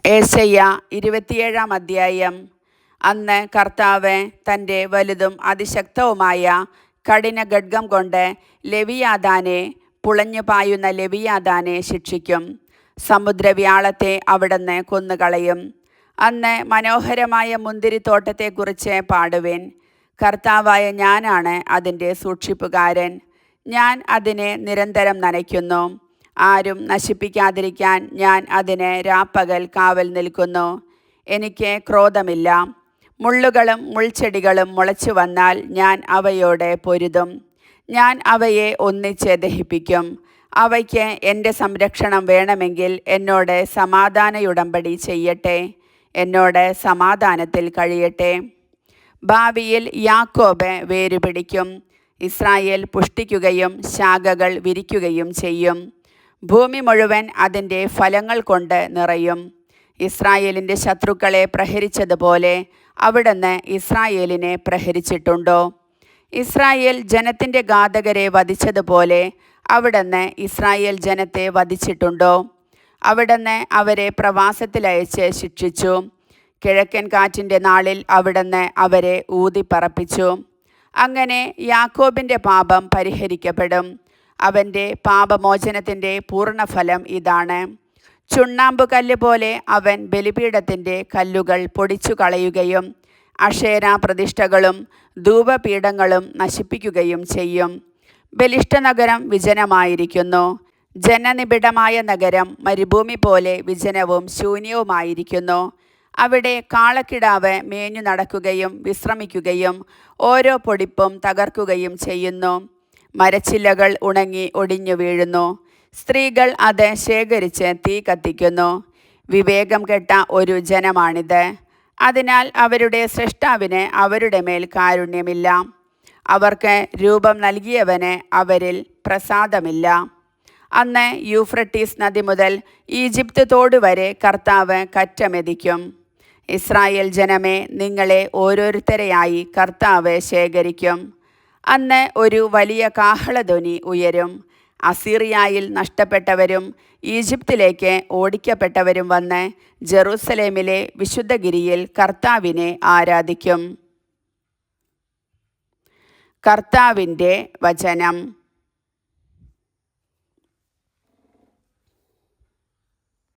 ഏശയ്യ 27 അധ്യായം. അന്ന് കർത്താവ് തൻ്റെ വലുതും അതിശക്തവുമായ കഠിന ഖഡ്ഗം കൊണ്ട് ലെവിയാഥാനെ, പുളഞ്ഞു പായുന്ന ലെവിയാഥാനെ ശിക്ഷിക്കും. സമുദ്രവ്യാളത്തെ അവിടുന്ന് കൊന്നുകളയും. അന്ന് മനോഹരമായ മുന്തിരിത്തോട്ടത്തെക്കുറിച്ച് പാടുവിൻ. കർത്താവായ ഞാനാണ് അതിൻ്റെ സൂക്ഷിപ്പുകാരൻ. ഞാൻ അതിനെ നിരന്തരം നനയ്ക്കുന്നു. ആരും നശിപ്പിക്കാതിരിക്കാൻ ഞാൻ അതിന് രാപ്പകൽ കാവൽ നിൽക്കുന്നു. എനിക്ക് ക്രോധമില്ല. മുള്ളുകളും മുൾച്ചെടികളും മുളച്ചു വന്നാൽ ഞാൻ അവയോട് പൊരുതും. ഞാൻ അവയെ ഒന്നിച്ച് ദഹിപ്പിക്കും. അവയ്ക്ക് എൻ്റെ സംരക്ഷണം വേണമെങ്കിൽ എന്നോട് സമാധാനയുടമ്പടി ചെയ്യട്ടെ, എന്നോട് സമാധാനത്തിൽ കഴിയട്ടെ. ഭാവിയിൽ യാക്കോബ് വേരുപിടിക്കും, ഇസ്രായേൽ പുഷ്ടിക്കുകയും ശാഖകൾ വിരിക്കുകയും ചെയ്യും. ഭൂമി മുഴുവൻ അതിൻ്റെ ഫലങ്ങൾ കൊണ്ട് നിറയും. ഇസ്രായേലിൻ്റെ ശത്രുക്കളെ പ്രഹരിച്ചതുപോലെ അവിടുന്ന് ഇസ്രായേലിനെ പ്രഹരിച്ചിട്ടുണ്ടോ? ഇസ്രായേൽ ജനത്തിൻ്റെ ഘാതകരെ വധിച്ചതുപോലെ അവിടുന്ന് ഇസ്രായേൽ ജനത്തെ വധിച്ചിട്ടുണ്ടോ? അവിടുന്ന് അവരെ പ്രവാസത്തിലയച്ച് ശിക്ഷിച്ചു. കിഴക്കൻ കാറ്റിൻ്റെ നാളിൽ അവിടുന്ന് അവരെ ഊതിപ്പറപ്പിച്ചു. അങ്ങനെ യാക്കോബിൻ്റെ പാപം പരിഹരിക്കപ്പെടും. അവൻ്റെ പാപമോചനത്തിൻ്റെ പൂർണ്ണഫലം ഇതാണ്. ചുണ്ണാമ്പുകല്ല് പോലെ അവൻ ബലിപീഠത്തിൻ്റെ കല്ലുകൾ പൊടിച്ചു കളയുകയും അക്ഷേര പ്രതിഷ്ഠകളും ധൂപപീഠങ്ങളും നശിപ്പിക്കുകയും ചെയ്യും. ബലിഷ്ഠനഗരം വിജനമായിരിക്കുന്നു. ജനനിബിഡമായ നഗരം മരുഭൂമി പോലെ വിജനവും ശൂന്യവുമായിരിക്കുന്നു. അവിടെ കാളക്കിടാവ് മേഞ്ഞു നടക്കുകയും വിശ്രമിക്കുകയും ഓരോ പൊടിപ്പും തകർക്കുകയും ചെയ്യുന്നു. മരച്ചില്ലകൾ ഉണങ്ങി ഒടിഞ്ഞു വീഴുന്നു. സ്ത്രീകൾ അത് ശേഖരിച്ച് തീ കത്തിക്കുന്നു. വിവേകം കെട്ട ഒരു ജനമാണിത്. അതിനാൽ അവരുടെ സ്രഷ്ടാവിന് അവരുടെ മേൽ കാരുണ്യമില്ല. അവർക്ക് രൂപം നൽകിയവന് അവരിൽ പ്രസാദമില്ല. അന്ന് യൂഫ്രട്ടീസ് നദി മുതൽ ഈജിപ്ത് തോട് വരെ കർത്താവ് കറ്റമെതിക്കും. ഇസ്രായേൽ ജനമേ, നിങ്ങളെ ഓരോരുത്തരെയായി കർത്താവ് ശേഖരിക്കും. അന്ന് ഒരു വലിയ കാഹളധ്വനി ഉയരും. അസീറിയായിൽ നഷ്ടപ്പെട്ടവരും ഈജിപ്തിലേക്ക് ഓടിക്കപ്പെട്ടവരും വന്ന് ജെറൂസലേമിലെ വിശുദ്ധഗിരിയിൽ കർത്താവിനെ ആരാധിക്കും. കർത്താവിൻ്റെ വചനം.